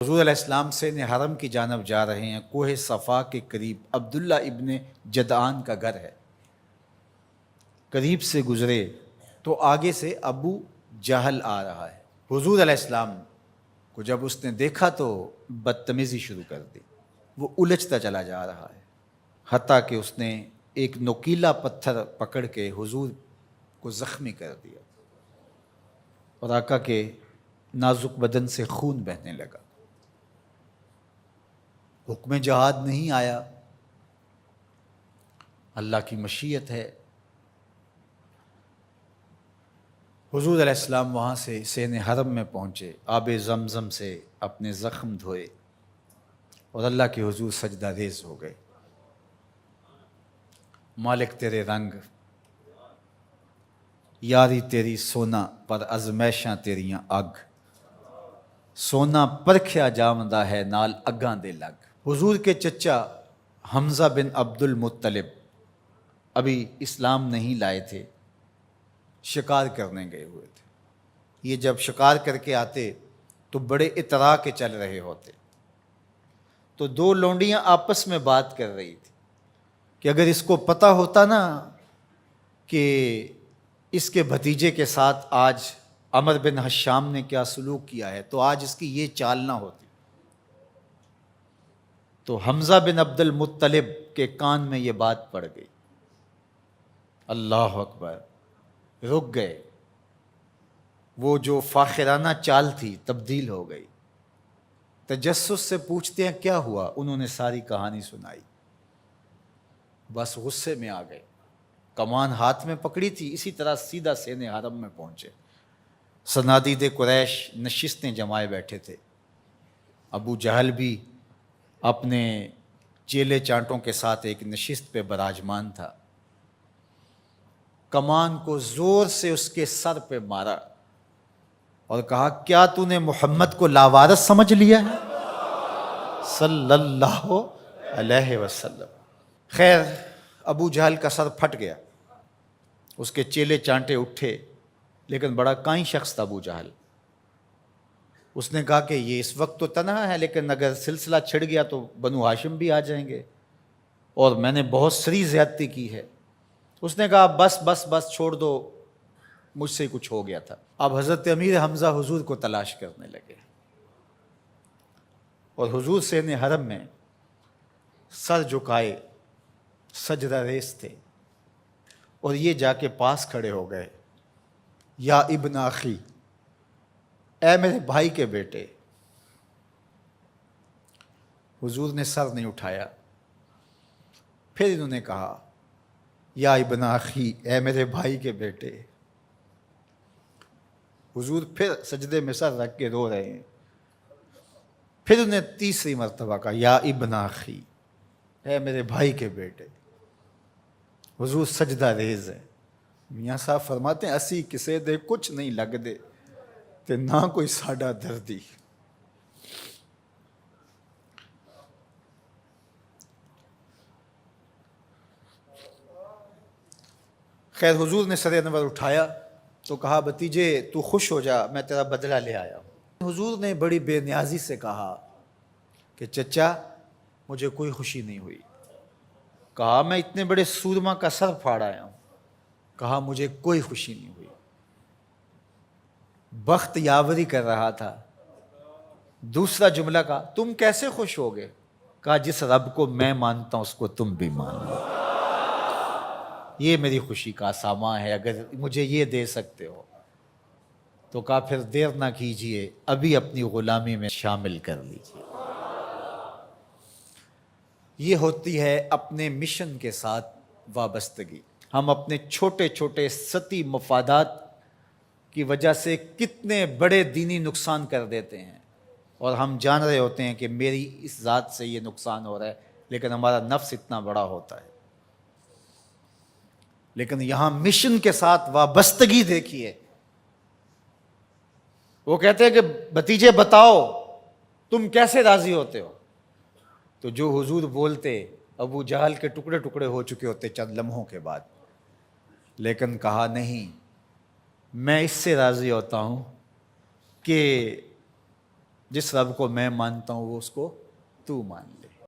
حضور علیہ السلام سے حرم کی جانب جا رہے ہیں۔ کوہ صفا کے قریب عبداللہ ابن جدعان کا گھر ہے۔ قریب سے گزرے تو آگے سے ابو جہل آ رہا ہے۔ حضور علیہ السلام کو جب اس نے دیکھا تو بدتمیزی شروع کر دی۔ وہ الجھتا چلا جا رہا ہے، حتیٰ کہ اس نے ایک نوکیلا پتھر پکڑ کے حضور کو زخمی کر دیا اور آقا کے نازک بدن سے خون بہنے لگا۔ حکم جہاد نہیں آیا، اللہ کی مشیت ہے۔ حضور علیہ السلام وہاں سے سین حرم میں پہنچے، آب زمزم سے اپنے زخم دھوئے اور اللہ کے حضور سجدہ ریز ہو گئے۔ مالک تیرے رنگ، یاری تیری سونا پر ازمیشاں تیریاں اگ، سونا پرکھیا جامدہ ہے نال اگاں دے لگ۔ حضور کے چچا حمزہ بن عبد المطلب ابھی اسلام نہیں لائے تھے، شکار کرنے گئے ہوئے تھے۔ یہ جب شکار کر کے آتے تو بڑے اطراء کے چل رہے ہوتے، تو دو لونڈیاں آپس میں بات کر رہی تھی کہ اگر اس کو پتہ ہوتا نا کہ اس کے بھتیجے کے ساتھ آج عمر بن حشام نے کیا سلوک کیا ہے تو آج اس کی یہ چال نہ ہوتی۔ تو حمزہ بن عبد المطلب کے کان میں یہ بات پڑ گئی، اللہ اکبر، رک گئے۔ وہ جو فاخرانہ چال تھی تبدیل ہو گئی۔ تجسس سے پوچھتے ہیں کیا ہوا، انہوں نے ساری کہانی سنائی۔ بس غصے میں آ گئے، کمان ہاتھ میں پکڑی تھی، اسی طرح سیدھا سین حرم میں پہنچے۔ صنادید قریش نشستیں جمائے بیٹھے تھے، ابو جہل بھی اپنے چیلے چانٹوں کے ساتھ ایک نشست پہ براجمان تھا۔ کمان کو زور سے اس کے سر پہ مارا اور کہا کیا تو نے محمد کو لاوارث سمجھ لیا ہے صلی اللہ علیہ وسلم۔ خیر ابو جہل کا سر پھٹ گیا، اس کے چیلے چانٹے اٹھے، لیکن بڑا کائیں شخص تھا ابو جہل۔ اس نے کہا کہ یہ اس وقت تو تنہا ہے، لیکن اگر سلسلہ چھڑ گیا تو بنو ہاشم بھی آ جائیں گے، اور میں نے بہت سری زیادتی کی ہے۔ اس نے کہا بس بس بس چھوڑ دو، مجھ سے کچھ ہو گیا تھا۔ اب حضرت امیر حمزہ حضور کو تلاش کرنے لگے، اور حضور سین حرم میں سر جھکائے سجدہ ریز تھے، اور یہ جا کے پاس کھڑے ہو گئے، یا ابن اخی، اے میرے بھائی کے بیٹے۔ حضور نے سر نہیں اٹھایا۔ پھر انہوں نے کہا یا ابن اخی، اے میرے بھائی کے بیٹے۔ حضور پھر سجدے میں سر رکھ کے رو رہے ہیں۔ پھر انہیں تیسری مرتبہ کہا یا ابن اخی، اے میرے بھائی کے بیٹے۔ حضور سجدہ ریز ہے۔ میاں صاحب فرماتے ہیں اسی کسے دے کچھ نہیں لگ دے تے نہ کوئی ساڈا دردی۔ خیر حضور نے سر انور اٹھایا تو کہا بھتیجے تو خوش ہو جا، میں تیرا بدلہ لے آیا ہوں۔ حضور نے بڑی بے نیازی سے کہا کہ چچا مجھے کوئی خوشی نہیں ہوئی۔ کہا میں اتنے بڑے سورما کا سر پھاڑ آیا ہوں۔ کہا مجھے کوئی خوشی نہیں ہوئی۔ بخت یاوری کر رہا تھا۔ دوسرا جملہ کہا تم کیسے خوش ہوگے؟ کہا جس رب کو میں مانتا ہوں اس کو تم بھی مان لو، یہ میری خوشی کا سامان ہے، اگر مجھے یہ دے سکتے ہو تو کہا پھر دیر نہ کیجئے، ابھی اپنی غلامی میں شامل کر لیجئے۔ یہ ہوتی ہے اپنے مشن کے ساتھ وابستگی۔ ہم اپنے چھوٹے چھوٹے سطحی مفادات کی وجہ سے کتنے بڑے دینی نقصان کر دیتے ہیں، اور ہم جان رہے ہوتے ہیں کہ میری اس ذات سے یہ نقصان ہو رہا ہے، لیکن ہمارا نفس اتنا بڑا ہوتا ہے۔ لیکن یہاں مشن کے ساتھ وابستگی دیکھیے۔ وہ کہتے ہیں کہ بھتیجے بتاؤ تم کیسے راضی ہوتے ہو؟ تو جو حضور بولتے ابو جہل کے ٹکڑے ٹکڑے ہو چکے ہوتے چند لمحوں کے بعد، لیکن کہا نہیں، میں اس سے راضی ہوتا ہوں کہ جس رب کو میں مانتا ہوں وہ اس کو تو مان لے.